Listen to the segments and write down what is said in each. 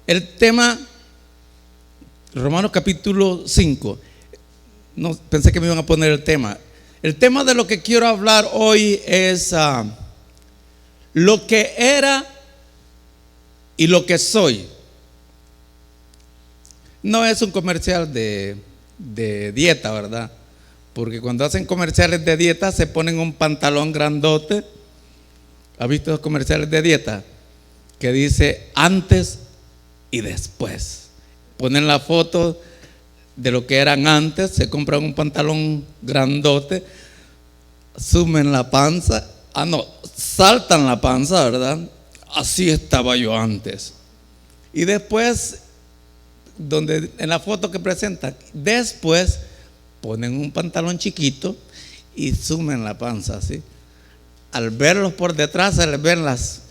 El tema, Romanos capítulo 5. No, pensé que me iban a poner el tema. El tema de lo que quiero hablar hoy es lo que era y lo que soy. No es un comercial de dieta, ¿verdad? Porque cuando hacen comerciales de dieta se ponen un pantalón grandote. ¿Ha visto los comerciales de dieta? Que dice antes y después. Ponen la foto de lo que eran antes, se compran un pantalón grandote, sumen la panza, saltan la panza, ¿verdad? Así estaba yo antes. Y después, donde en la foto que presentan, después ponen un pantalón chiquito y sumen la panza así. Al verlos por detrás se les ven las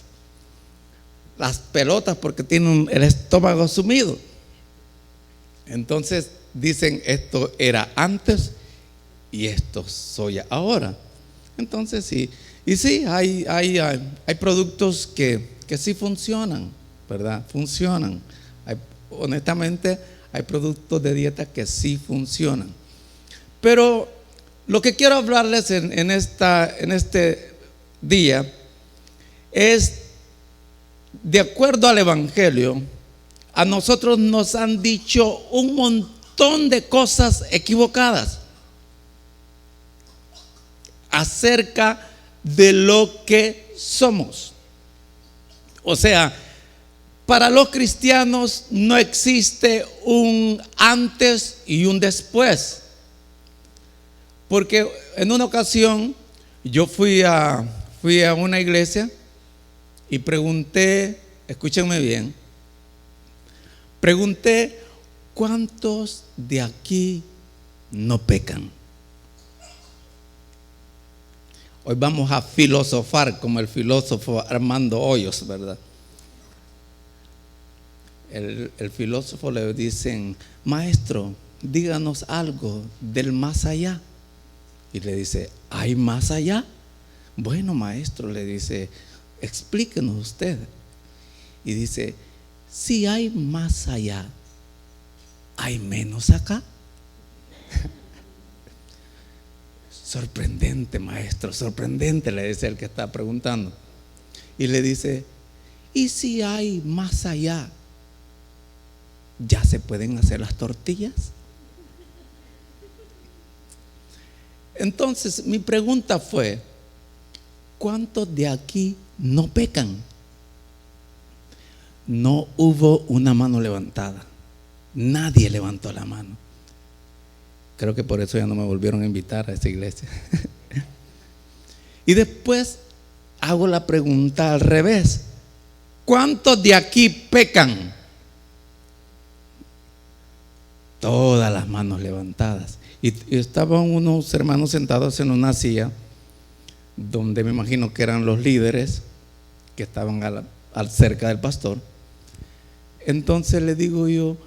pelotas porque tienen el estómago sumido. Entonces dicen, esto era antes y esto soy ahora. Entonces sí, y sí, hay productos que sí funcionan, ¿verdad? Funcionan. Honestamente, hay productos de dieta que sí funcionan. Pero lo que quiero hablarles en este día es, de acuerdo al Evangelio, a nosotros nos han dicho un montón de cosas equivocadas acerca de lo que somos. O sea, para los cristianos no existe un antes y un después. Porque en una ocasión yo fui a una iglesia y pregunté, escúchenme bien, pregunté, ¿cuántos de aquí no pecan? Hoy vamos a filosofar como el filósofo Armando Hoyos, ¿verdad? El filósofo le dicen, maestro, díganos algo del más allá. Y le dice, ¿hay más allá? Bueno, maestro, le dice, explíquenos usted. Y dice, si hay más allá, ¿hay menos acá? Sorprendente, maestro, sorprendente, le dice el que está preguntando. Y le dice, ¿y si hay más allá, ya se pueden hacer las tortillas? Entonces mi pregunta fue, ¿cuántos de aquí no pecan? No hubo una mano levantada. Nadie levantó la mano. Creo que por eso ya no me volvieron a invitar a esa iglesia. Y después hago la pregunta al revés. ¿Cuántos de aquí pecan? Todas las manos levantadas. Y estaban unos hermanos sentados en una silla, donde me imagino que eran los líderes que estaban cerca del pastor. Entonces le digo yo,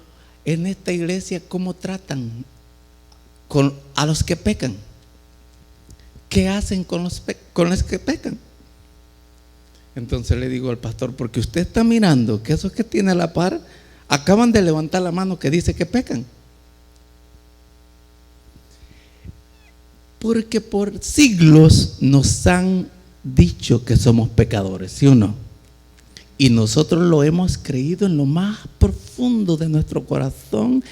en esta iglesia, ¿cómo tratan a los que pecan? ¿Qué hacen con los que pecan? Entonces le digo al pastor, porque usted está mirando que esos que tiene a la par acaban de levantar la mano que dice que pecan. Porque por siglos nos han dicho que somos pecadores, ¿sí o no? Y nosotros lo hemos creído en lo más profundo de nuestro corazón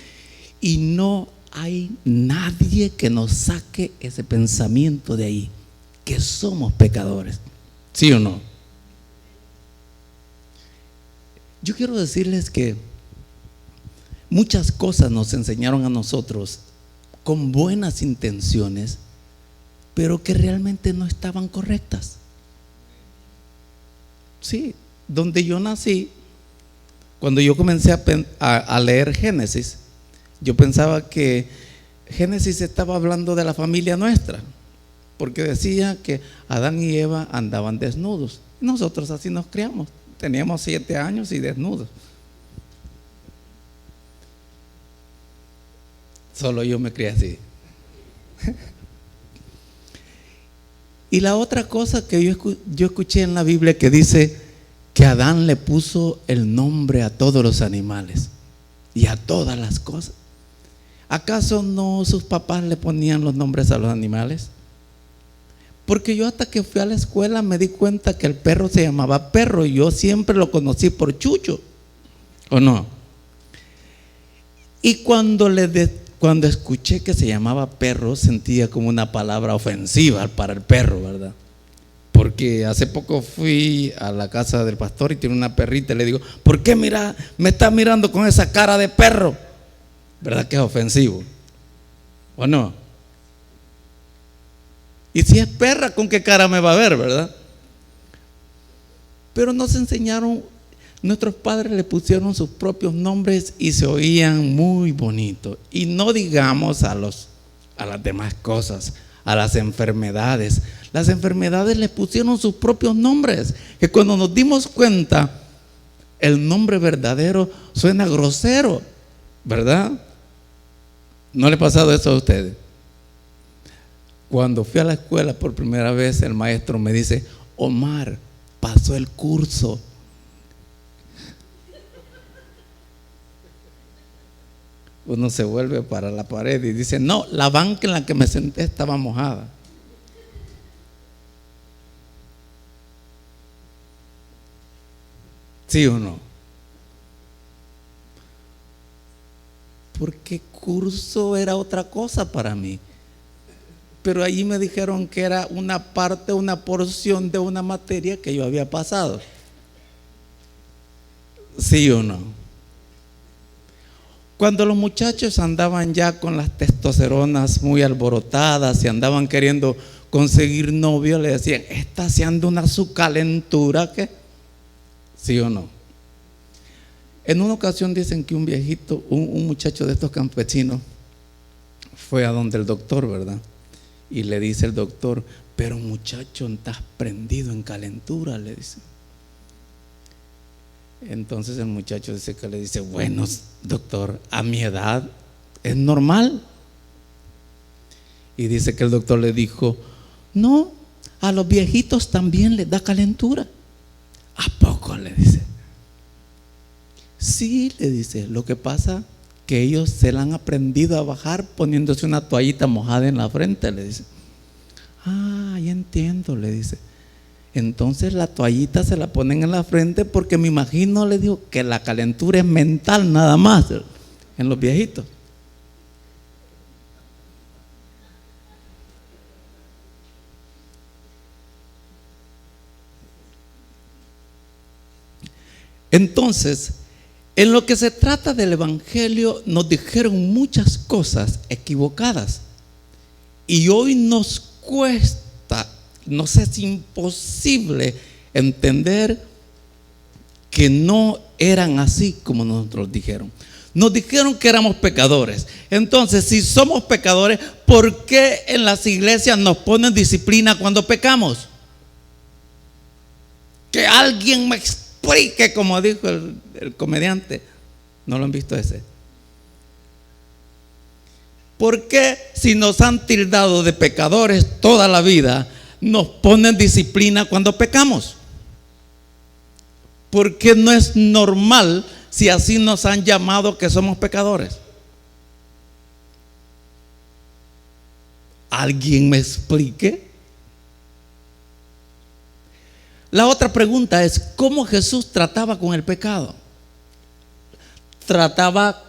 y no hay nadie que nos saque ese pensamiento de ahí, que somos pecadores, ¿sí o no? Yo quiero decirles que muchas cosas nos enseñaron a nosotros con buenas intenciones, pero que realmente no estaban correctas. Sí, donde yo nací, cuando yo comencé a leer Génesis, yo pensaba que Génesis estaba hablando de la familia nuestra, porque decía que Adán y Eva andaban desnudos. Nosotros así nos criamos, teníamos 7 años y desnudos. Solo yo me crié así. Y la otra cosa que yo escuché en la Biblia que dice que Adán le puso el nombre a todos los animales y a todas las cosas. ¿Acaso no sus papás le ponían los nombres a los animales? Porque yo hasta que fui a la escuela me di cuenta que el perro se llamaba perro y yo siempre lo conocí por Chucho, ¿o no? Y cuando escuché que se llamaba perro, sentía como una palabra ofensiva para el perro, ¿verdad? Porque hace poco fui a la casa del pastor y tiene una perrita y le digo, ¿por qué me está mirando con esa cara de perro? ¿Verdad que es ofensivo? ¿O no? Y si es perra, ¿con qué cara me va a ver, verdad? Pero nos enseñaron, nuestros padres le pusieron sus propios nombres y se oían muy bonitos. Y no digamos a las demás cosas, a las enfermedades. Las enfermedades les pusieron sus propios nombres, que cuando nos dimos cuenta, el nombre verdadero suena grosero, ¿verdad? ¿No le ha pasado eso a ustedes? Cuando fui a la escuela por primera vez, el maestro me dice, Omar, pasó el curso. Uno se vuelve para la pared y dice, no, la banca en la que me senté estaba mojada. ¿Sí o no? Porque curso era otra cosa para mí. Pero allí me dijeron que era una parte, una porción de una materia que yo había pasado. ¿Sí o no? Cuando los muchachos andaban ya con las testosteronas muy alborotadas y andaban queriendo conseguir novio, le decían, está haciendo una su calentura, ¿qué? ¿Sí o no? En una ocasión dicen que un viejito, un muchacho de estos campesinos fue a donde el doctor, ¿verdad? Y le dice el doctor, pero muchacho, estás prendido en calentura, le dice. Entonces el muchacho dice que le dice, bueno, doctor, a mi edad es normal. Y dice que el doctor le dijo, no, a los viejitos también les da calentura. ¿A poco? Le dice. Sí, le dice, lo que pasa que ellos se la han aprendido a bajar poniéndose una toallita mojada en la frente, le dice. Ah, ya entiendo, le dice. Entonces la toallita se la ponen en la frente porque me imagino, le digo, que la calentura es mental nada más en los viejitos. Entonces, en lo que se trata del Evangelio, nos dijeron muchas cosas equivocadas. Y hoy nos cuesta, nos es imposible entender que no eran así como nosotros dijeron. Nos dijeron que éramos pecadores. Entonces, si somos pecadores, ¿por qué en las iglesias nos ponen disciplina cuando pecamos? Que alguien me explique, como dijo el comediante. ¿No lo han visto ese? ¿Por qué si nos han tildado de pecadores toda la vida, nos ponen disciplina cuando pecamos? ¿Por qué no es normal si así nos han llamado que somos pecadores? ¿Alguien me explique? La otra pregunta es, ¿cómo Jesús trataba con el pecado? ¿Trataba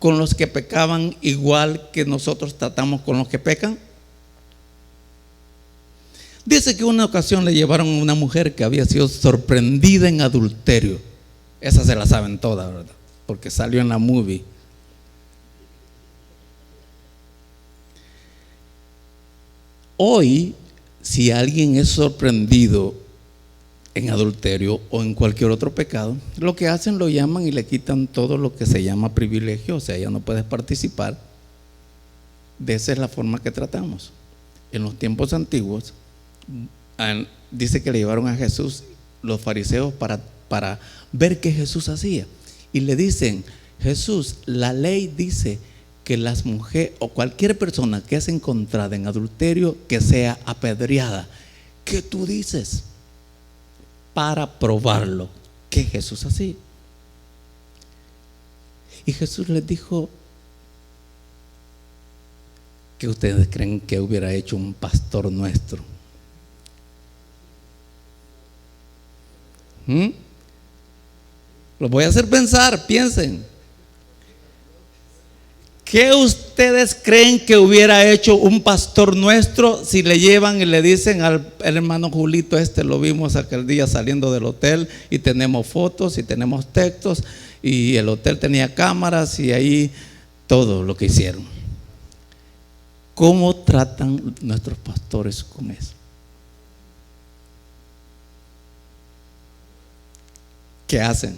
con los que pecaban igual que nosotros tratamos con los que pecan? Dice que una ocasión le llevaron a una mujer que había sido sorprendida en adulterio. Esa se la saben todas, ¿verdad? Porque salió en la movie. Hoy, si alguien es sorprendido en adulterio o en cualquier otro pecado, lo que hacen, lo llaman y le quitan todo lo que se llama privilegio, o sea, ya no puedes participar. De esa es la forma que tratamos. En los tiempos antiguos, dice que le llevaron a Jesús los fariseos para ver qué Jesús hacía, y le dicen, Jesús, la ley dice que las mujeres o cualquier persona que es encontrada en adulterio, que sea apedreada. ¿Qué tú dices? Para probarlo, ¿Qué Jesús hacía? Y Jesús les dijo: ¿qué ustedes creen que hubiera hecho un pastor nuestro? Los voy a hacer pensar, piensen. ¿Qué ustedes creen que hubiera hecho un pastor nuestro si le llevan y le dicen al hermano Julito, lo vimos aquel día saliendo del hotel y tenemos fotos y tenemos textos y el hotel tenía cámaras y ahí todo lo que hicieron? ¿Cómo tratan nuestros pastores con eso? ¿Qué hacen?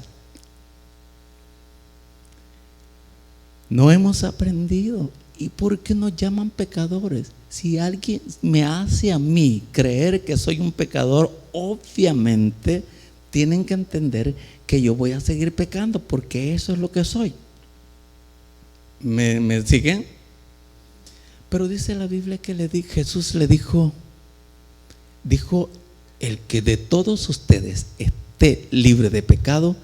No hemos aprendido. ¿Y por qué nos llaman pecadores? Si alguien me hace a mí creer que soy un pecador, obviamente tienen que entender que yo voy a seguir pecando, porque eso es lo que soy. ¿Me siguen? Pero dice la Biblia que Jesús le dijo: el que de todos ustedes esté libre de pecado,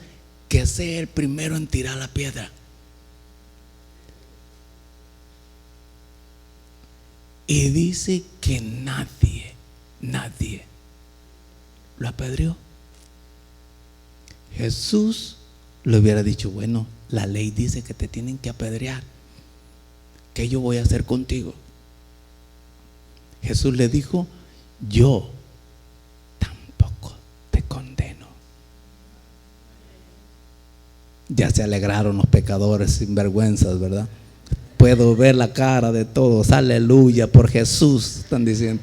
que sea el primero en tirar la piedra. Y dice que nadie lo apedreó. Jesús le hubiera dicho: bueno, la ley dice que te tienen que apedrear. ¿Qué yo voy a hacer contigo? Jesús le dijo: yo tampoco te condeno. Ya se alegraron los pecadores sinvergüenzas, ¿verdad? Puedo ver la cara de todos. Aleluya, por Jesús, están diciendo.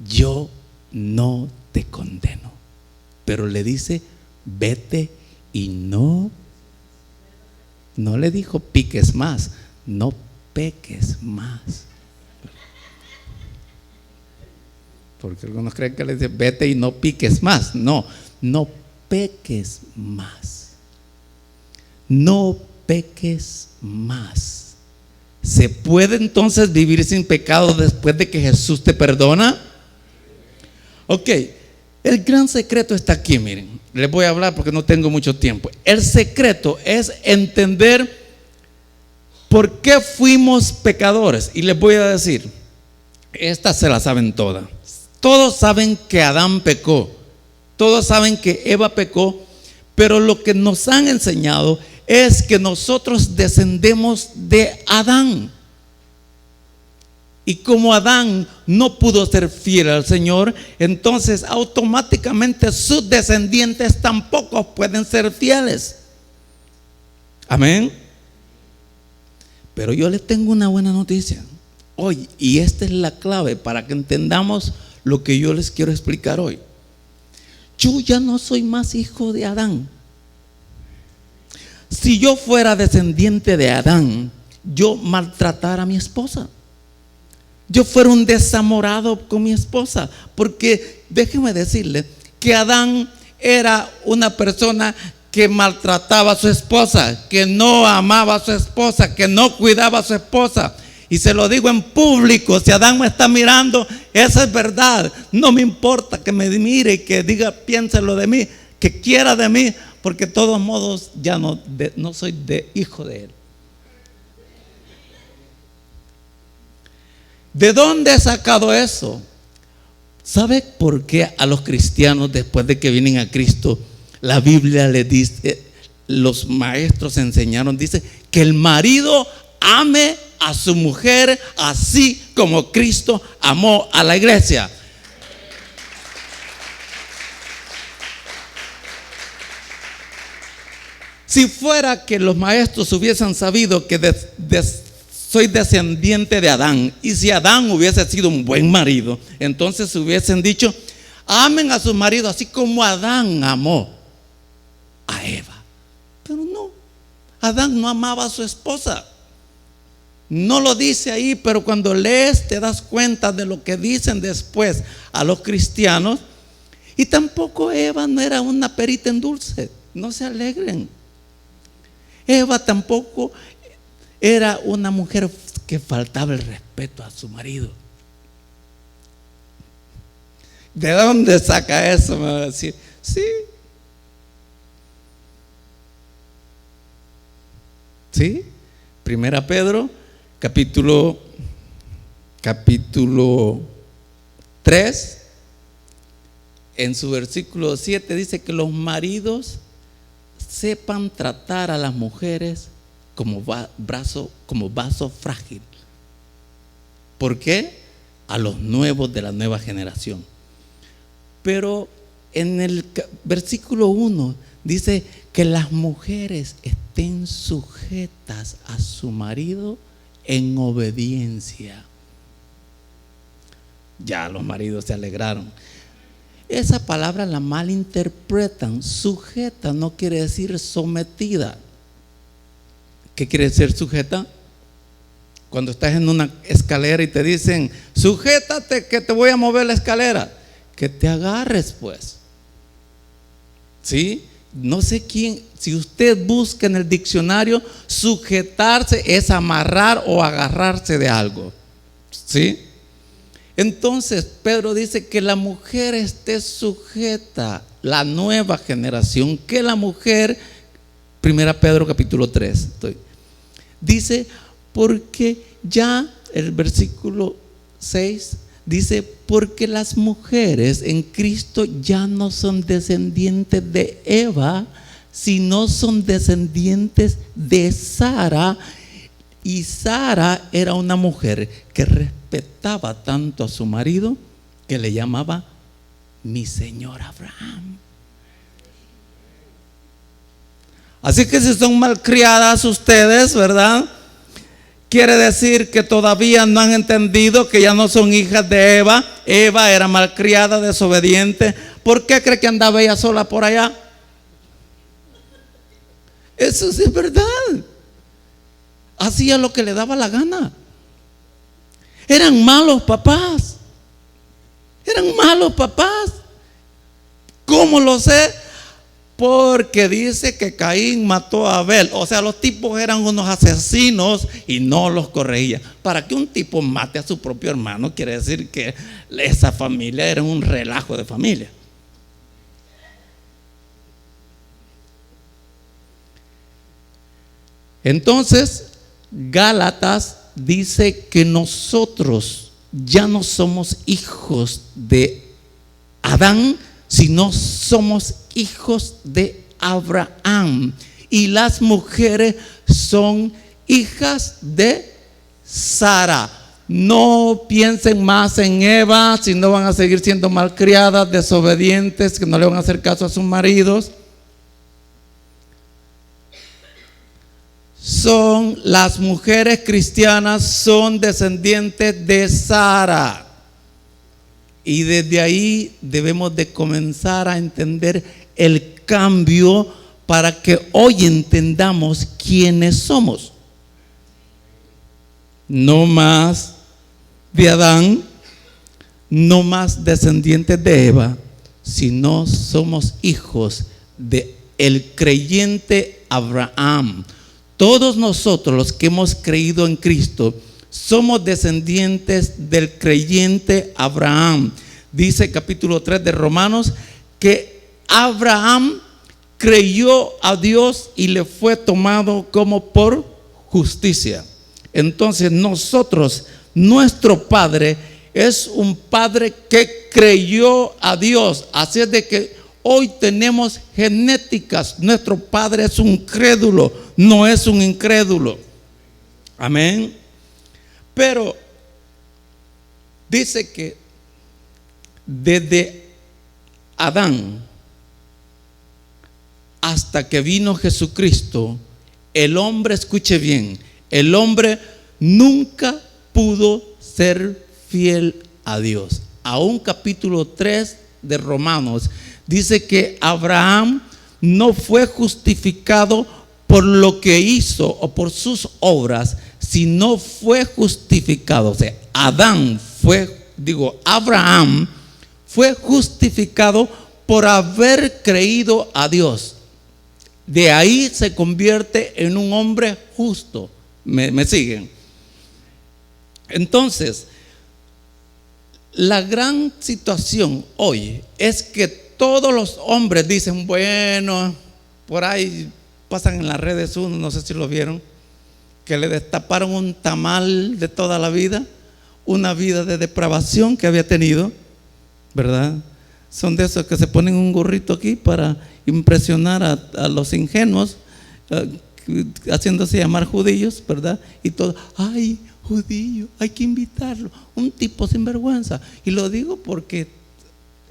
Yo no te condeno. Pero le dice: vete y no le dijo piques más, no peques más. Porque algunos creen que le dice: vete y no piques más. No peques más. No peques más. ¿Se puede entonces vivir sin pecado después de que Jesús te perdona? Ok, el gran secreto está aquí, miren. Les voy a hablar porque no tengo mucho tiempo. El secreto es entender por qué fuimos pecadores. Y les voy a decir, esta se la saben todas. Todos saben que Adán pecó, todos saben que Eva pecó, pero lo que nos han enseñado es que nosotros descendemos de Adán. Y como Adán no pudo ser fiel al Señor, entonces automáticamente sus descendientes tampoco pueden ser fieles. Amén. Pero yo les tengo una buena noticia hoy, y esta es la clave para que entendamos lo que yo les quiero explicar hoy. Yo ya no soy más hijo de Adán. Si yo fuera descendiente de Adán, yo maltratara a mi esposa, yo fuera un desamorado con mi esposa, porque déjeme decirle que Adán era una persona que maltrataba a su esposa, que no amaba a su esposa, que no cuidaba a su esposa. Y se lo digo en público, si Adán me está mirando, esa es verdad. No me importa que me mire y que diga, piénselo de mí, que quiera de mí, porque de todos modos ya no soy de hijo de él. ¿De dónde he sacado eso? ¿Sabe por qué a los cristianos, después de que vienen a Cristo, la Biblia les dice, los maestros enseñaron, dice que el marido ame a su mujer así como Cristo amó a la iglesia? Si fuera que los maestros hubiesen sabido que soy descendiente de Adán, y si Adán hubiese sido un buen marido, entonces hubiesen dicho: amen a su marido así como Adán amó a Eva. Pero no, Adán no amaba a su esposa. No lo dice ahí, pero cuando lees te das cuenta de lo que dicen después a los cristianos. Y tampoco Eva no era una perita en dulce, no se alegren. Eva tampoco era una mujer que faltaba el respeto a su marido. ¿De dónde saca eso? Me va a decir, sí. ¿Sí? Primera Pedro, capítulo 3, en su versículo 7 dice que los maridos sepan tratar a las mujeres como vaso frágil. ¿Por qué? A los nuevos de la nueva generación. Pero en el versículo 1 dice que las mujeres estén sujetas a su marido en obediencia. Ya los maridos se alegraron. Esa palabra la malinterpretan. Sujeta no quiere decir sometida. ¿Qué quiere decir sujeta? Cuando estás en una escalera y te dicen, sujétate que te voy a mover la escalera, que te agarres pues. ¿Sí? No sé quién, si usted busca en el diccionario, sujetarse es amarrar o agarrarse de algo. ¿Sí? Entonces Pedro dice que la mujer esté sujeta, la nueva generación, que la mujer, 1 Pedro capítulo 3, dice, porque ya el versículo 6 dice, porque las mujeres en Cristo ya no son descendientes de Eva, sino son descendientes de Sara. Y Sara era una mujer que respetaba tanto a su marido que le llamaba mi señor Abraham. Así que si son malcriadas ustedes, ¿verdad? Quiere decir que todavía no han entendido que ya no son hijas de Eva. Eva era malcriada, desobediente. ¿Por qué cree que andaba ella sola por allá? Eso sí es verdad. Hacía lo que le daba la gana. Eran malos papás. Eran malos papás. ¿Cómo lo sé? Porque dice que Caín mató a Abel. O sea, los tipos eran unos asesinos y no los corregía. Para que un tipo mate a su propio hermano, quiere decir que esa familia era un relajo de familia. Entonces, Gálatas dice que nosotros ya no somos hijos de Adán, sino somos hijos de Abraham. Y las mujeres son hijas de Sara. No piensen más en Eva, si no van a seguir siendo malcriadas, desobedientes, que no le van a hacer caso a sus maridos. Son las mujeres cristianas, son descendientes de Sara. Y desde ahí debemos de comenzar a entender el cambio para que hoy entendamos quiénes somos. No más de Adán, no más descendientes de Eva, sino somos hijos de el creyente Abraham. Todos nosotros los que hemos creído en Cristo somos descendientes del creyente Abraham. Dice capítulo 3 de Romanos que Abraham creyó a Dios y le fue tomado como por justicia. Entonces nosotros, nuestro padre es un padre que creyó a Dios. Así es de que hoy tenemos genéticas. Nuestro padre es un crédulo, no es un incrédulo. Amén. Pero dice que desde Adán hasta que vino Jesucristo, el hombre, escuche bien, el hombre nunca pudo ser fiel a Dios. Aún capítulo 3 de Romanos dice que Abraham no fue justificado por lo que hizo o por sus obras, sino fue justificado. O sea, Abraham fue justificado por haber creído a Dios. De ahí se convierte en un hombre justo. ¿Me siguen? Entonces, la gran situación hoy es que todos los hombres dicen, bueno, por ahí pasan en las redes uno, no sé si lo vieron, que le destaparon un tamal de toda la vida, una vida de depravación que había tenido, ¿verdad? Son de esos que se ponen un gorrito aquí para impresionar a los ingenuos, haciéndose llamar judíos, ¿verdad? Y todo, ay, judío, hay que invitarlo, un tipo sinvergüenza. Y lo digo porque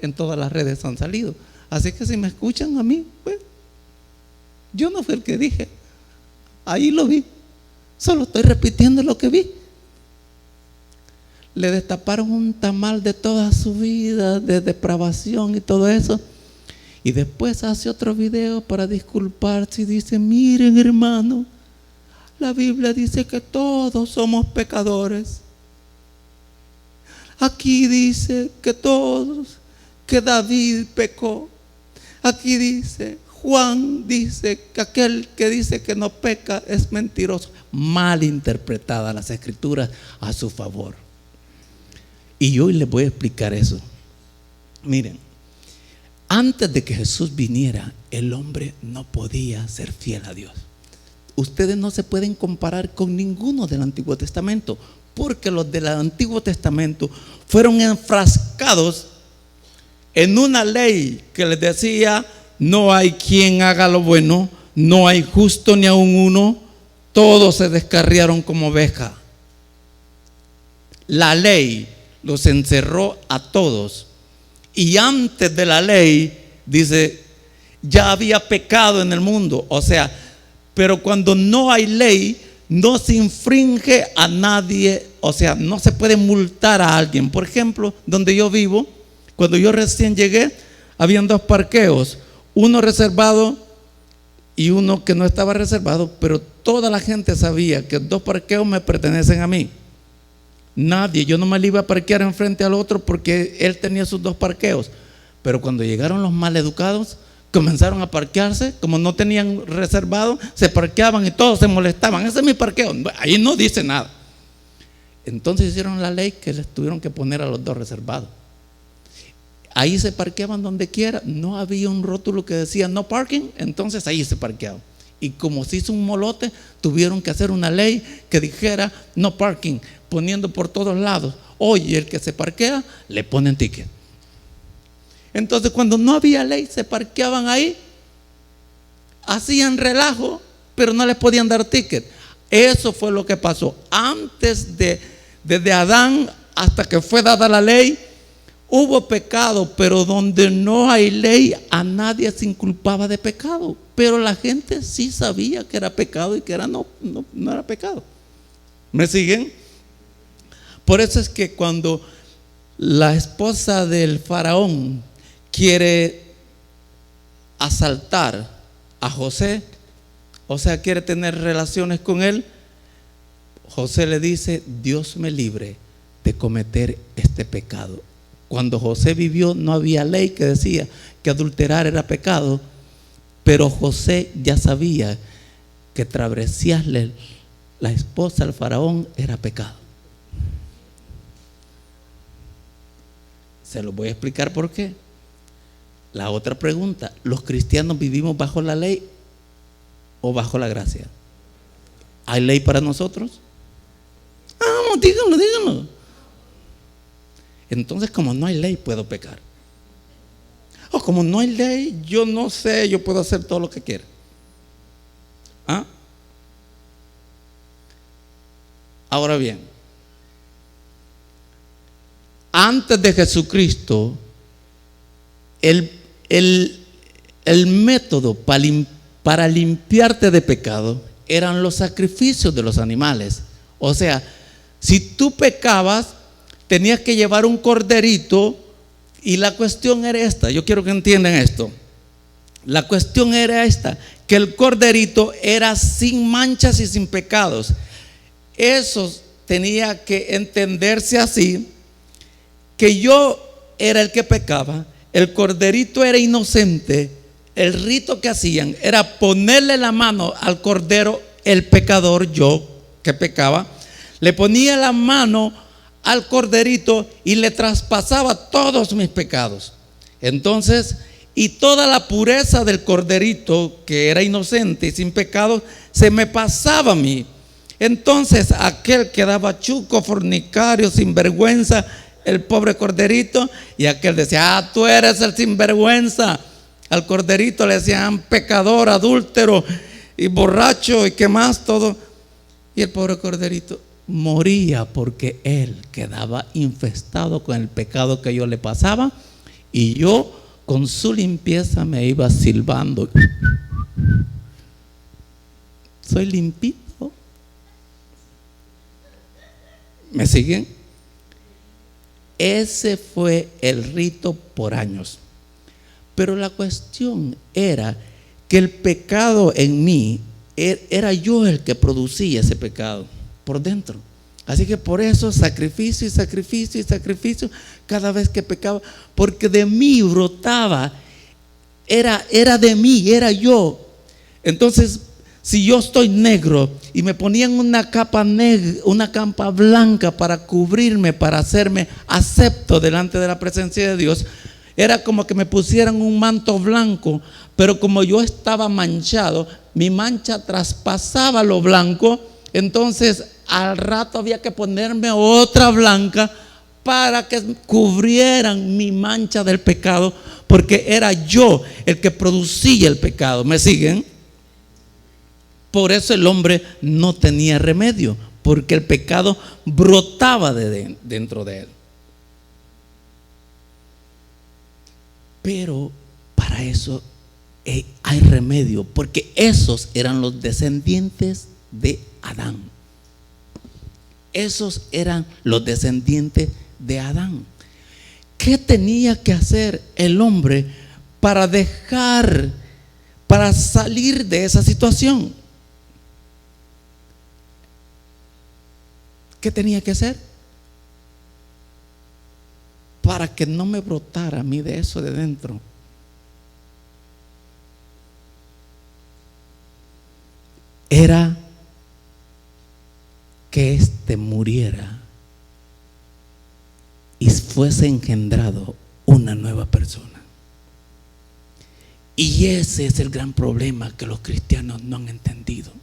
en todas las redes han salido. Así que si me escuchan a mí, pues, yo no fui el que dije, ahí lo vi, solo estoy repitiendo lo que vi. Le destaparon un tamal de toda su vida, de depravación y todo eso. Y después hace otro video para disculparse y dice, miren hermano, la Biblia dice que todos somos pecadores. Aquí dice que todos, que David pecó. Aquí dice, Juan dice que aquel que dice que no peca es mentiroso. Mal interpretadas las escrituras a su favor. Y hoy les voy a explicar eso. Miren, antes de que Jesús viniera, el hombre no podía ser fiel a Dios. Ustedes no se pueden comparar con ninguno del Antiguo Testamento, porque los del Antiguo Testamento fueron enfrascados en una ley que les decía, no hay quien haga lo bueno, no hay justo ni aun uno, todos se descarriaron como oveja. La ley los encerró a todos. Y antes de la ley, dice, ya había pecado en el mundo. O sea, pero cuando no hay ley, no se infringe a nadie. O sea, no se puede multar a alguien. Por ejemplo, donde yo vivo, cuando yo recién llegué, habían dos parqueos. Uno reservado y uno que no estaba reservado. Pero toda la gente sabía que dos parqueos me pertenecen a mí. Nadie, yo no me le iba a parquear enfrente al otro porque él tenía sus dos parqueos. Pero cuando llegaron los maleducados, comenzaron a parquearse, como no tenían reservado, se parqueaban y todos se molestaban. Ese es mi parqueo, ahí no dice nada. Entonces hicieron la ley que les tuvieron que poner a los dos reservados. Ahí se parqueaban donde quiera, no había un rótulo que decía no parking, entonces ahí se parqueaban. Y como se hizo un molote, tuvieron que hacer una ley que dijera no parking, poniendo por todos lados. Hoy el que se parquea, le ponen ticket. Entonces cuando no había ley, se parqueaban ahí, hacían relajo, pero no les podían dar ticket. Eso fue lo que pasó. Antes desde Adán hasta que fue dada la ley, hubo pecado, pero donde no hay ley, a nadie se inculpaba de pecado. Pero la gente sí sabía que era pecado y que no era pecado. ¿Me siguen? Por eso es que cuando la esposa del faraón quiere asaltar a José, o sea, quiere tener relaciones con él, José le dice, Dios me libre de cometer este pecado. Cuando José vivió no había ley que decía que adulterar era pecado, pero José ya sabía que travesíasle la esposa al faraón era pecado. Se lo voy a explicar por qué. La otra pregunta, ¿los cristianos vivimos bajo la ley o bajo la gracia? ¿Hay ley para nosotros? Vamos, díganlo. Entonces, como no hay ley, puedo pecar. O como no hay ley, yo no sé, yo puedo hacer todo lo que quiera. ¿Ah? Ahora bien, antes de Jesucristo, el método para limpiarte de pecado eran los sacrificios de los animales. O sea, si tú pecabas, tenías que llevar un corderito. Y la cuestión era esta, yo quiero que entiendan esto. La cuestión era esta, que el corderito era sin manchas y sin pecados. Eso tenía que entenderse así, que yo era el que pecaba, el corderito era inocente. El rito que hacían era ponerle la mano al cordero, el pecador, yo que pecaba, le ponía la mano al corderito y le traspasaba todos mis pecados. Entonces, y toda la pureza del corderito, que era inocente y sin pecado, se me pasaba a mí. Entonces aquel que daba chuco, fornicario, sinvergüenza, el pobre corderito, y aquel decía: tú eres el sinvergüenza. Al corderito le decían pecador, adúltero y borracho y qué más, todo. Y el pobre corderito moría porque él quedaba infestado con el pecado que yo le pasaba, y yo con su limpieza me iba silbando. Soy limpito. ¿Me siguen? Ese fue el rito por años. Pero la cuestión era que el pecado en mí, era yo el que producía ese pecado por dentro. Así que por eso sacrificio y sacrificio y sacrificio cada vez que pecaba, porque de mí brotaba, era de mí, era yo. Entonces, si yo estoy negro y me ponían una capa negra, una capa blanca para cubrirme, para hacerme acepto delante de la presencia de Dios, era como que me pusieran un manto blanco, pero como yo estaba manchado, mi mancha traspasaba lo blanco. Entonces al rato había que ponerme otra blanca para que cubrieran mi mancha del pecado, porque era yo el que producía el pecado. ¿Me siguen? Por eso el hombre no tenía remedio, porque el pecado brotaba dentro de él. Pero para eso hay remedio, porque esos eran los descendientes de Adán. Esos eran los descendientes de Adán. ¿Qué tenía que hacer el hombre para salir de esa situación? ¿Qué tenía que hacer? Para que no me brotara a mí de eso de dentro. Era que éste muriera y fuese engendrado una nueva persona. Y ese es el gran problema que los cristianos no han entendido.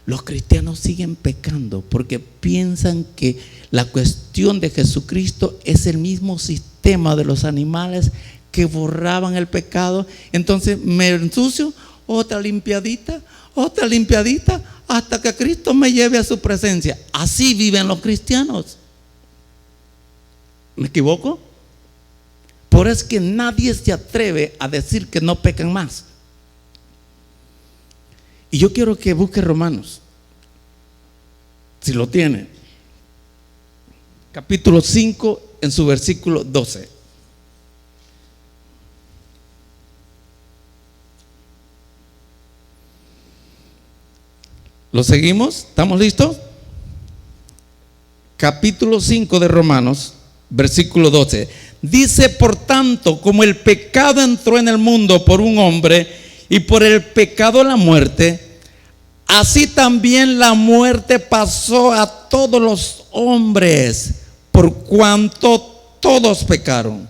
Los cristianos siguen pecando porque piensan que la cuestión de Jesucristo es el mismo sistema de los animales que borraban el pecado. Entonces me ensucio, otra limpiadita, hasta que Cristo me lleve a su presencia. Así viven los cristianos. ¿Me equivoco? Por eso es que nadie se atreve a decir que no pecan más. Y yo quiero que busque Romanos, si lo tiene, capítulo 5, en su versículo 12. ¿Lo seguimos? ¿Estamos listos? Capítulo 5 de Romanos, versículo 12. Dice: por tanto, como el pecado entró en el mundo por un hombre, y por el pecado la muerte, así también la muerte pasó a todos los hombres, por cuanto todos pecaron.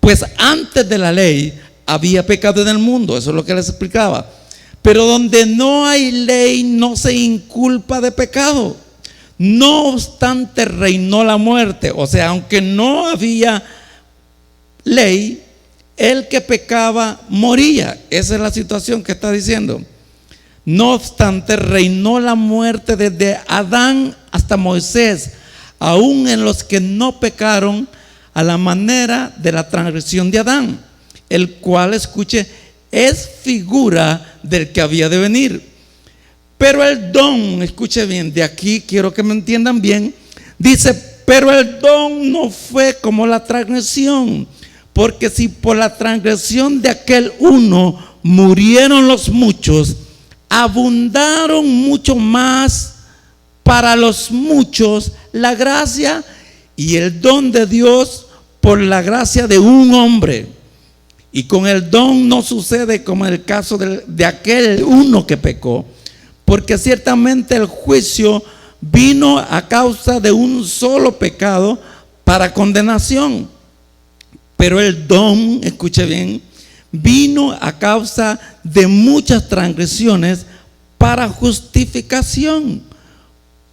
Pues antes de la ley había pecado en el mundo. Eso es lo que les explicaba. Pero donde no hay ley no se inculpa de pecado. No obstante reinó la muerte. O sea, aunque no había ley, el que pecaba moría. Esa es la situación que está diciendo. No obstante reinó la muerte desde Adán hasta Moisés, aún en los que no pecaron, a la manera de la transgresión de Adán, el cual, escuche, es figura del que había de venir. Pero el don, escuche bien, de aquí quiero que me entiendan bien, dice: pero el don no fue como la transgresión, porque si por la transgresión de aquel uno murieron los muchos, abundaron mucho más para los muchos la gracia y el don de Dios por la gracia de un hombre. Y con el don no sucede como en el caso de aquel uno que pecó, porque ciertamente el juicio vino a causa de un solo pecado para condenación. Pero el don, escuche bien, vino a causa de muchas transgresiones para justificación.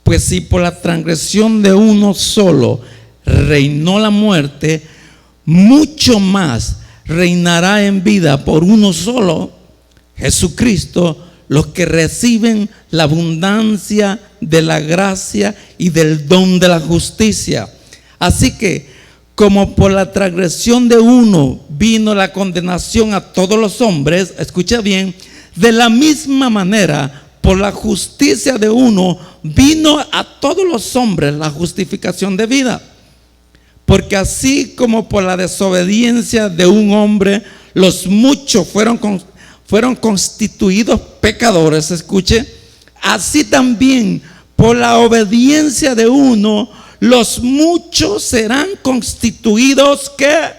Pues si por la transgresión de uno solo reinó la muerte, mucho más reinará en vida por uno solo, Jesucristo, los que reciben la abundancia de la gracia y del don de la justicia. Así que, como por la transgresión de uno vino la condenación a todos los hombres, escucha bien, de la misma manera, por la justicia de uno vino a todos los hombres la justificación de vida. Porque así como por la desobediencia de un hombre los muchos fueron constituidos pecadores, escuche, así también por la obediencia de uno los muchos serán constituidos ¿qué?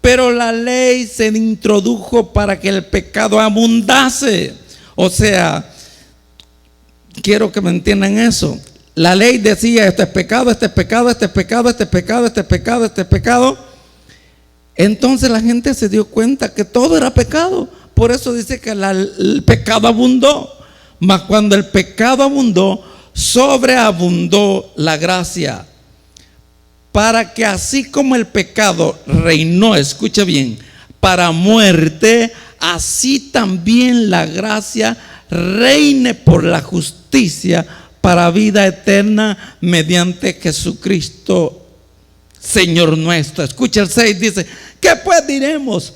Pero la ley se introdujo para que el pecado abundase. O sea, quiero que me entiendan eso. La ley decía: este es pecado, este es pecado, este es pecado, este es pecado, este es pecado, este es pecado. Entonces la gente se dio cuenta que todo era pecado. Por eso dice que el pecado abundó. Mas cuando el pecado abundó, sobreabundó la gracia. Para que así como el pecado reinó, escucha bien, para muerte, así también la gracia reine por la justicia para vida eterna mediante Jesucristo, Señor nuestro. Escucha el 6, dice: ¿qué pues diremos?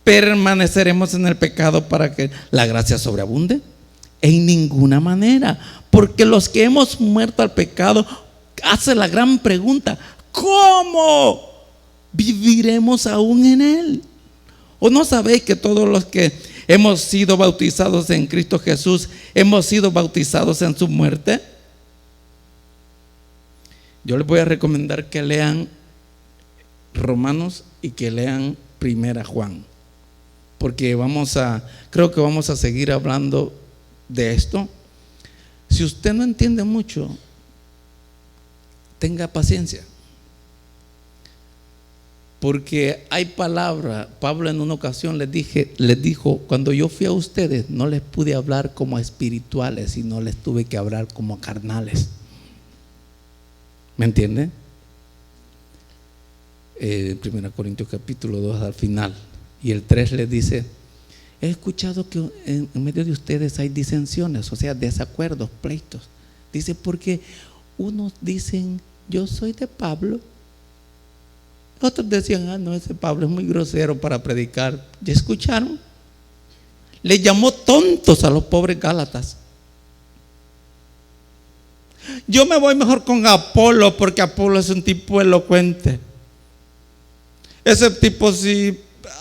¿Permaneceremos en el pecado para que la gracia sobreabunde? En ninguna manera, porque los que hemos muerto al pecado, hace la gran pregunta: ¿cómo viviremos aún en él? ¿O no sabéis que todos los que hemos sido bautizados en Cristo Jesús hemos sido bautizados en su muerte? Yo les voy a recomendar que lean Romanos y que lean Primera Juan, porque creo que vamos a seguir hablando de esto. Si usted no entiende mucho, tenga paciencia, porque hay palabra. Pablo en una ocasión les dijo: cuando yo fui a ustedes no les pude hablar como a espirituales, sino les tuve que hablar como a carnales. ¿Me entiende? 1 Corintios capítulo 2 al final y el 3 les dice: he escuchado que en medio de ustedes hay disensiones, o sea, desacuerdos, pleitos. Dice: porque unos dicen: yo soy de Pablo. Otros decían: no, ese Pablo es muy grosero para predicar. ¿Ya escucharon? Le llamó tontos a los pobres Gálatas. Yo me voy mejor con Apolo, porque Apolo es un tipo elocuente. Ese tipo sí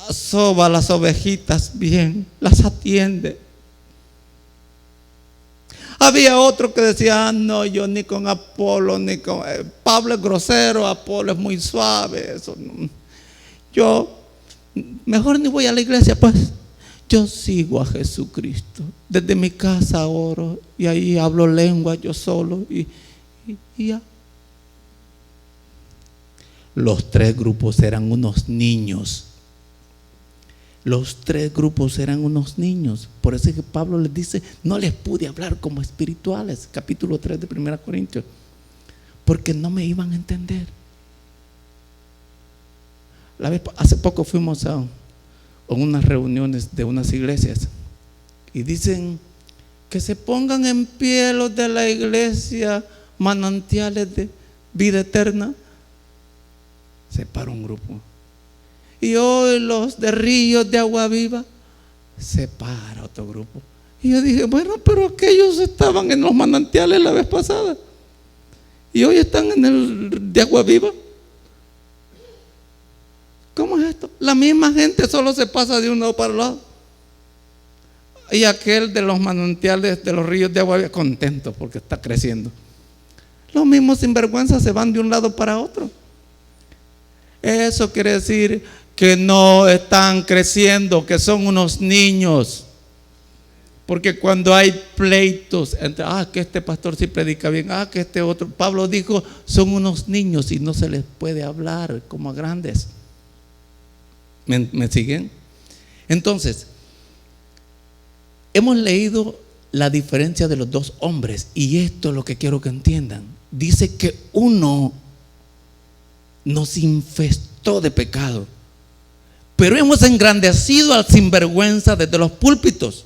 soba las ovejitas bien, las atiende. Había otro que decía: no, yo ni con Apolo, ni con Pablo es grosero, Apolo es muy suave. Eso no. Yo mejor ni voy a la iglesia, pues. Yo sigo a Jesucristo. Desde mi casa oro y ahí hablo lengua yo solo y ya. Los tres grupos eran unos niños. Los tres grupos eran unos niños. Por eso es que Pablo les dice: no les pude hablar como espirituales. Capítulo 3 de 1 Corintios. Porque no me iban a entender. Hace poco fuimos a unas reuniones de unas iglesias y dicen que se pongan en pie los de la iglesia Manantiales de Vida Eterna. Se para un grupo. Y hoy los de Ríos de Agua Viva. Se para otro grupo. Y yo dije: bueno, pero aquellos estaban en los manantiales la vez pasada y hoy están en el de Agua Viva. ¿Cómo es esto? La misma gente solo se pasa de un lado para el lado. Y aquel de los manantiales, de los ríos de agua, contento porque está creciendo. Los mismos sinvergüenzas se van de un lado para otro. Eso quiere decir que no están creciendo, que son unos niños. Porque cuando hay pleitos entre, que este pastor sí predica bien, que este otro, Pablo dijo, son unos niños y no se les puede hablar como a grandes. ¿Me siguen? Entonces, hemos leído la diferencia de los dos hombres, y esto es lo que quiero que entiendan. Dice que uno nos infestó de pecado, pero hemos engrandecido al sinvergüenza desde los púlpitos.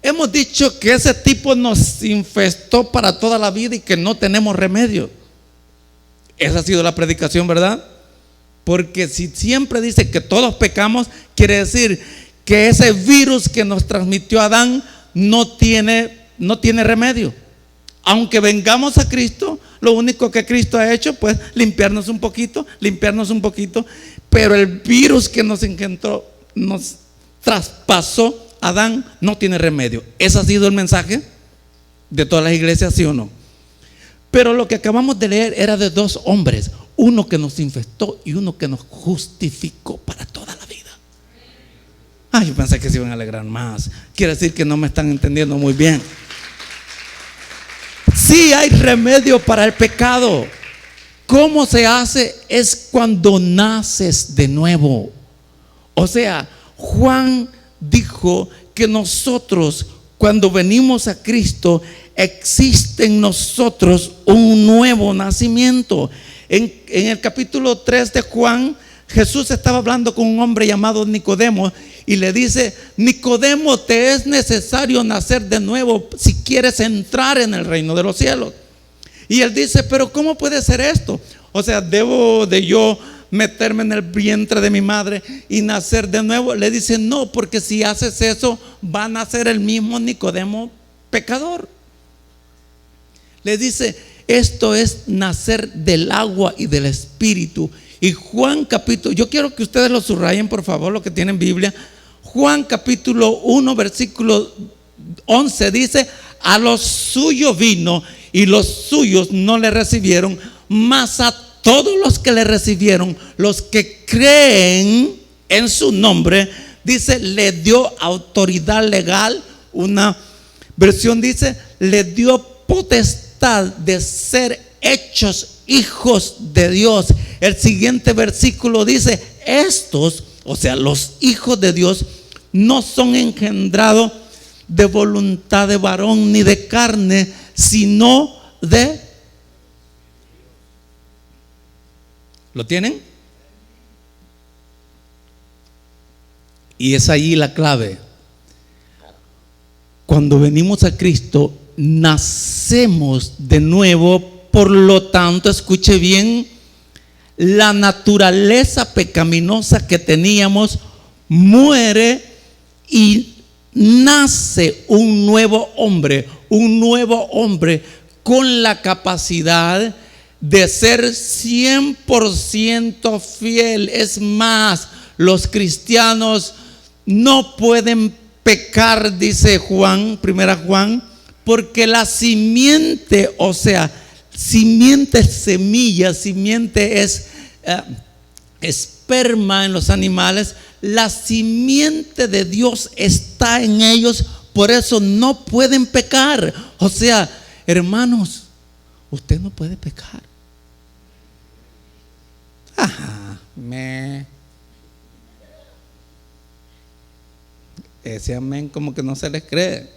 Hemos dicho que ese tipo nos infestó para toda la vida y que no tenemos remedio. Esa ha sido la predicación, ¿verdad? Porque si siempre dice que todos pecamos, quiere decir que ese virus que nos transmitió Adán no tiene remedio. Aunque vengamos a Cristo, lo único que Cristo ha hecho, pues limpiarnos un poquito, pero el virus que nos engendró, nos traspasó Adán, no tiene remedio. Ese ha sido el mensaje de todas las iglesias, ¿sí o no? Pero lo que acabamos de leer era de dos hombres, uno que nos infestó y uno que nos justificó para toda la vida. Yo pensé que se iban a alegrar más. Quiere decir que no me están entendiendo muy bien. Sí hay remedio para el pecado. ¿Cómo se hace? Es cuando naces de nuevo. O sea, Juan dijo que nosotros, cuando venimos a Cristo, existe en nosotros un nuevo nacimiento. En el capítulo 3 de Juan, Jesús estaba hablando con un hombre llamado Nicodemo y le dice: Nicodemo, te es necesario nacer de nuevo si quieres entrar en el reino de los cielos. Y él dice: pero ¿cómo puede ser esto? O sea, ¿debo de yo meterme en el vientre de mi madre y nacer de nuevo? Le dice: no, porque si haces eso va a nacer el mismo Nicodemo pecador. Le dice: esto es nacer del agua y del espíritu. Y Juan capítulo, yo quiero que ustedes lo subrayen, por favor, los que tienen Biblia. Juan capítulo 1 versículo 11 dice: a los suyos vino y los suyos no le recibieron, mas a todos los que le recibieron, los que creen en su nombre, dice, le dio autoridad legal. Una versión dice, le dio potestad de ser hechos hijos de Dios. El siguiente versículo dice: estos, o sea, los hijos de Dios, no son engendrados de voluntad de varón ni de carne, sino de... ¿Lo tienen? Y es ahí la clave. Cuando venimos a Cristo, nacemos de nuevo. Por lo tanto, escuche bien, la naturaleza pecaminosa que teníamos muere y nace un nuevo hombre con la capacidad de ser 100% fiel. Es más, los cristianos no pueden pecar, dice Juan, primera Juan, porque la simiente, o sea, simiente es semilla, simiente es esperma en los animales. La simiente de Dios está en ellos, por eso no pueden pecar. O sea, hermanos, usted no puede pecar. Ese amén como que no se les cree,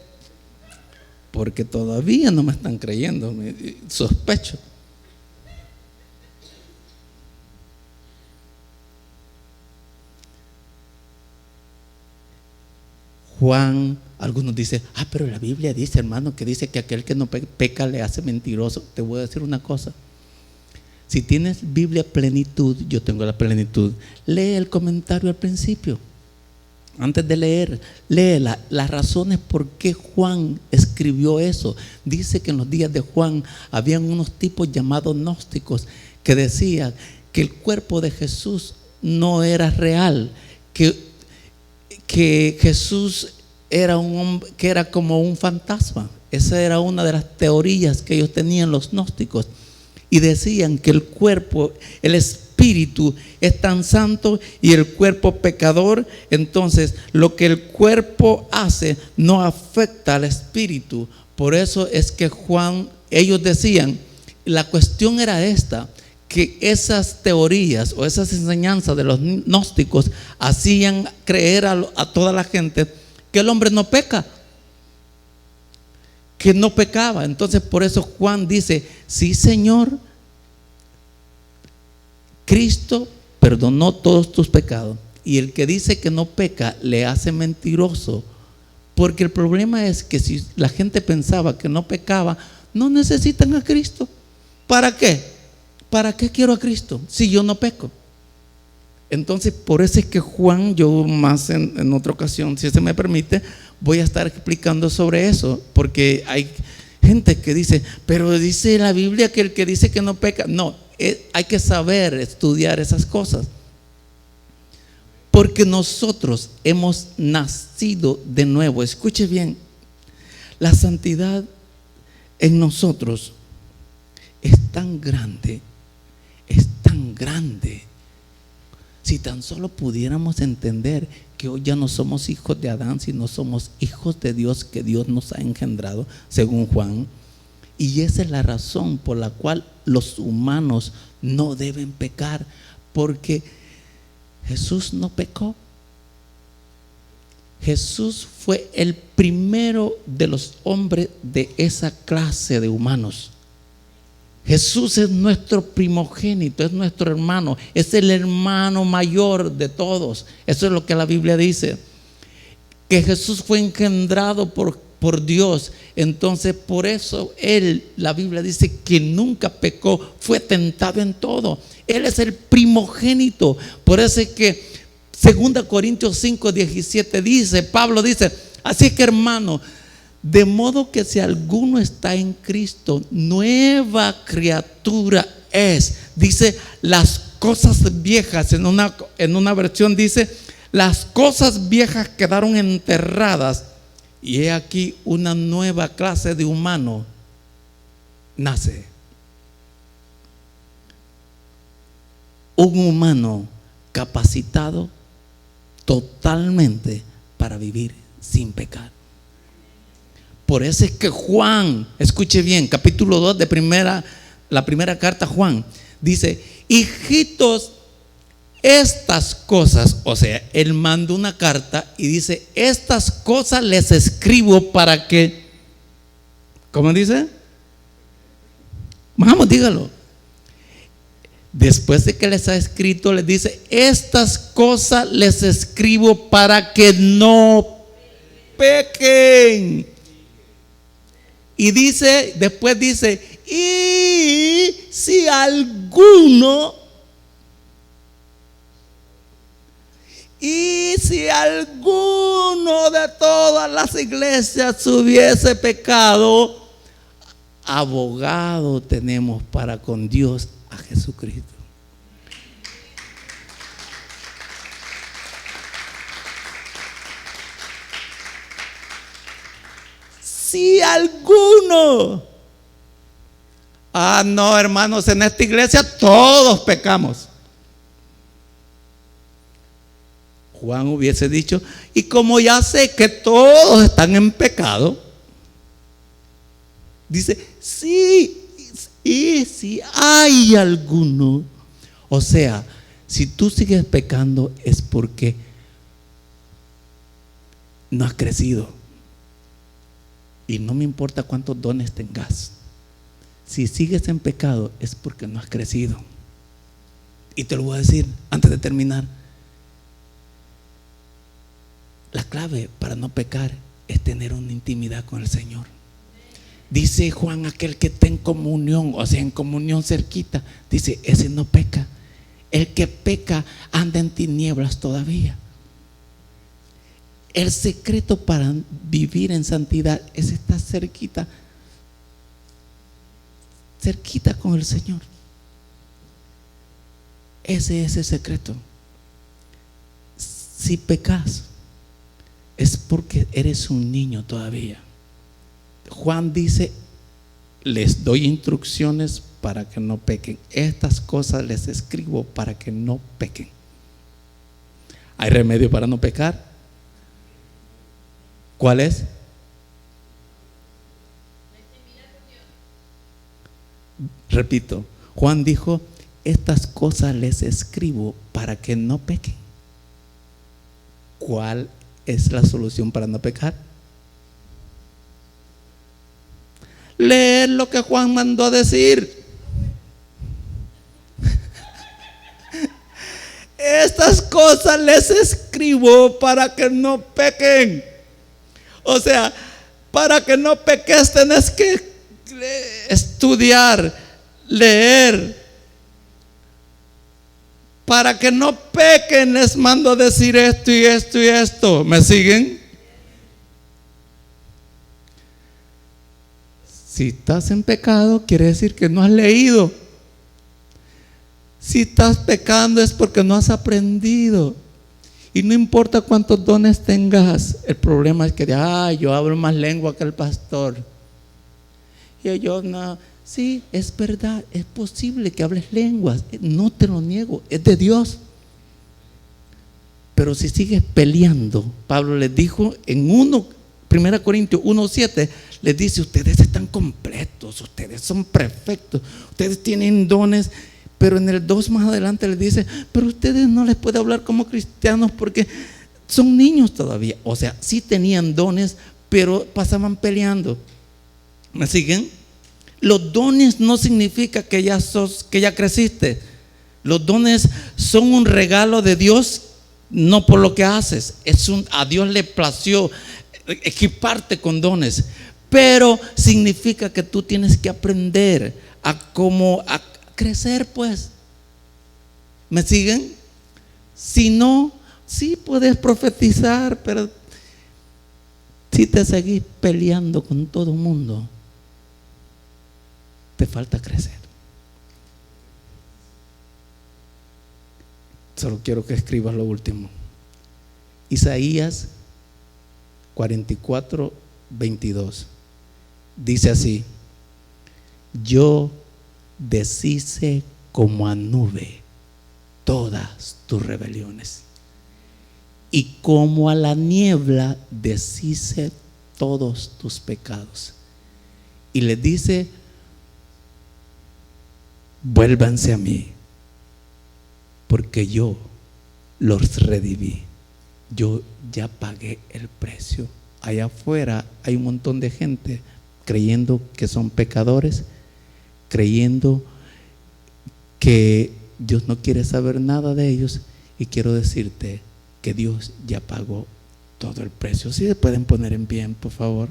porque todavía no me están creyendo, sospecho. Juan, algunos dicen, pero la Biblia dice, hermano, que dice que aquel que no peca le hace mentiroso. Te voy a decir una cosa: si tienes Biblia plenitud, yo tengo la plenitud, lee el comentario al principio. Antes de leer, lee las razones por qué Juan escribió eso. Dice que en los días de Juan habían unos tipos llamados gnósticos que decían que el cuerpo de Jesús no era real, que Jesús era un hombre, que era como un fantasma. Esa era una de las teorías que ellos tenían, los gnósticos. Y decían que el cuerpo, el espíritu espíritu es tan santo y el cuerpo pecador, entonces lo que el cuerpo hace no afecta al espíritu. Por eso es que ellos decían, la cuestión era esta, que esas teorías o esas enseñanzas de los gnósticos hacían creer a toda la gente que el hombre no peca, que no pecaba. Entonces por eso Juan dice, sí, Señor, Cristo perdonó todos tus pecados. Y el que dice que no peca le hace mentiroso, porque el problema es que si la gente pensaba que no pecaba, no necesitan a Cristo. ¿Para qué? ¿Para qué quiero a Cristo si yo no peco? Entonces por eso es que Juan, yo más en otra ocasión, si se me permite, voy a estar explicando sobre eso, porque hay gente que dice, pero dice la Biblia que el que dice que no peca. No, hay que saber estudiar esas cosas, porque nosotros hemos nacido de nuevo. Escuche bien, la santidad en nosotros es tan grande, es tan grande. Si tan solo pudiéramos entender que hoy ya no somos hijos de Adán, sino somos hijos de Dios, que Dios nos ha engendrado, según Juan. Y esa es la razón por la cual los humanos no deben pecar, porque Jesús no pecó. Jesús fue el primero de los hombres de esa clase de humanos. Jesús es nuestro primogénito, es nuestro hermano, es el hermano mayor de todos. Eso es lo que la Biblia dice, que Jesús fue engendrado por Dios. Entonces por eso Él, la Biblia dice que nunca pecó, fue tentado en todo. Él es el primogénito. Por eso es que 2 Corintios 5:17 dice, Pablo dice, así que hermano, de modo que si alguno está en Cristo, nueva criatura es. Dice, las cosas viejas, en una versión dice, las cosas viejas quedaron enterradas, y he aquí una nueva clase de humano nace. Un humano capacitado totalmente para vivir sin pecar. Por eso es que Juan, escuche bien, capítulo 2 de la primera carta a Juan, dice, hijitos, estas cosas, o sea, él manda una carta y dice, estas cosas les escribo para que, ¿cómo dice? Vamos, dígalo. Después de que les ha escrito, les dice, estas cosas les escribo para que no pequen. Y dice, después dice, y si alguno de todas las iglesias hubiese pecado, abogado tenemos para con Dios, a Jesucristo. Si alguno, no, hermanos, en esta iglesia todos pecamos. Juan hubiese dicho, y como ya sé que todos están en pecado, dice, sí, y si hay alguno, o sea, si tú sigues pecando es porque no has crecido. Y no me importa cuántos dones tengas, si sigues en pecado es porque no has crecido. Y te lo voy a decir antes de terminar, la clave para no pecar es tener una intimidad con el Señor. Dice Juan, aquel que está en comunión, o sea, en comunión cerquita, dice, ese no peca. El que peca anda en tinieblas todavía. El secreto para vivir en santidad es estar cerquita con el Señor. Ese es el secreto. Si pecas, es porque eres un niño todavía. Juan dice, les doy instrucciones para que no pequen. Estas cosas les escribo para que no pequen. ¿Hay remedio para no pecar? ¿Cuál es? Repito, Juan dijo, estas cosas les escribo para que no pequen. ¿Cuál es la solución para no pecar? Leer lo que Juan mandó a decir. Estas cosas les escribo para que no pequen. O sea, para que no peques tenés que estudiar, leer. Para que no pequen les mando a decir esto y esto y esto. ¿Me siguen? Si estás en pecado, quiere decir que no has leído. Si estás pecando es porque no has aprendido. Y no importa cuántos dones tengas, el problema es que yo hablo más lengua que el pastor. Y yo no. Sí, es verdad, es posible que hables lenguas, no te lo niego, es de Dios. Pero si sigues peleando, Pablo les dijo en 1 Corintios 1:7, les dice, ustedes están completos, ustedes son perfectos, ustedes tienen dones. Pero en el 2 más adelante les dice, pero ustedes no les puede hablar como cristianos porque son niños todavía. O sea, sí tenían dones, pero pasaban peleando. ¿Me siguen? Los dones no significa que ya creciste. Los dones son un regalo de Dios, no por lo que haces. A Dios le plació equiparte con dones, pero significa que tú tienes que aprender a crecer, pues. ¿Me siguen? Si no, sí puedes profetizar, pero si te seguís peleando con todo el mundo, te falta crecer. Solo quiero que escribas lo último. Isaías 44:22 dice así: yo deshice como a nube todas tus rebeliones, y como a la niebla deshice todos tus pecados. Y les dice: vuélvanse a mí, porque yo los redimí. Yo ya pagué el precio. Allá afuera hay un montón de gente creyendo que son pecadores, creyendo que Dios no quiere saber nada de ellos. Y quiero decirte que Dios ya pagó todo el precio. Si se pueden poner en pie, por favor.